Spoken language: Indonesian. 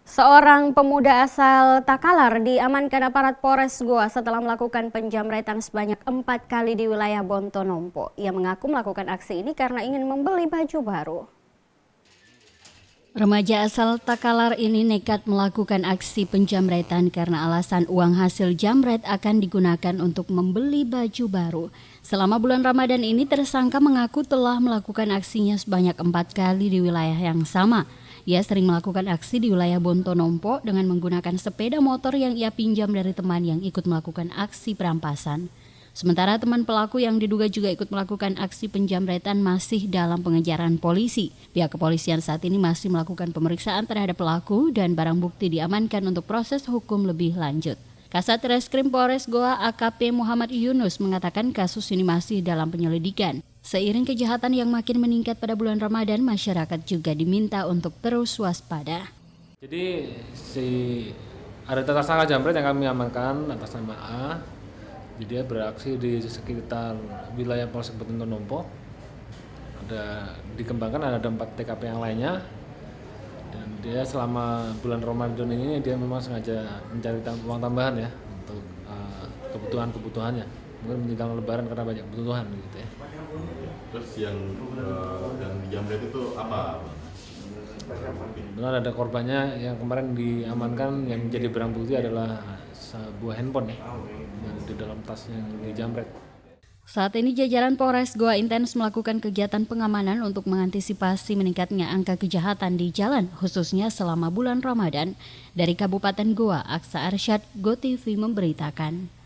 Seorang pemuda asal Takalar diamankan aparat Polres Goa setelah melakukan penjamretan sebanyak 4 kali di wilayah Bontonompo. Ia mengaku melakukan aksi ini karena ingin membeli baju baru. Remaja asal Takalar ini nekat melakukan aksi penjamretan karena alasan uang hasil jamret akan digunakan untuk membeli baju baru. Selama bulan Ramadan ini tersangka mengaku telah melakukan aksinya sebanyak 4 kali di wilayah yang sama. Ia sering melakukan aksi di wilayah Bontonompo dengan menggunakan sepeda motor yang ia pinjam dari teman yang ikut melakukan aksi perampasan. Sementara teman pelaku yang diduga juga ikut melakukan aksi penjamretan masih dalam pengejaran polisi. Pihak kepolisian saat ini masih melakukan pemeriksaan terhadap pelaku dan barang bukti diamankan untuk proses hukum lebih lanjut. Kasat Reskrim Polres Goa AKP Muhammad Yunus mengatakan kasus ini masih dalam penyelidikan. Seiring kejahatan yang makin meningkat pada bulan Ramadan, masyarakat juga diminta untuk terus waspada. Jadi ada tersangka jamret yang kami amankan atas nama A. Jadi dia beraksi di sekitar wilayah Polsek Bontonompo. Dikembangkan ada 4 TKP yang lainnya. Dan dia selama bulan Ramadan ini dia memang sengaja mencari uang tambahan ya untuk kebutuhan-kebutuhannya. Mungkin menjelang Lebaran karena banyak kebutuhan gitu ya. Terus yang dijamret itu apa? Benar ada korbannya yang kemarin diamankan, yang menjadi barang bukti adalah sebuah handphone ya, yang di dalam tasnya yang dijamret. Saat ini jajaran Polres Goa intens melakukan kegiatan pengamanan untuk mengantisipasi meningkatnya angka kejahatan di jalan, khususnya selama bulan Ramadan. Dari Kabupaten Goa, Aksa Arsyad, GoTV memberitakan.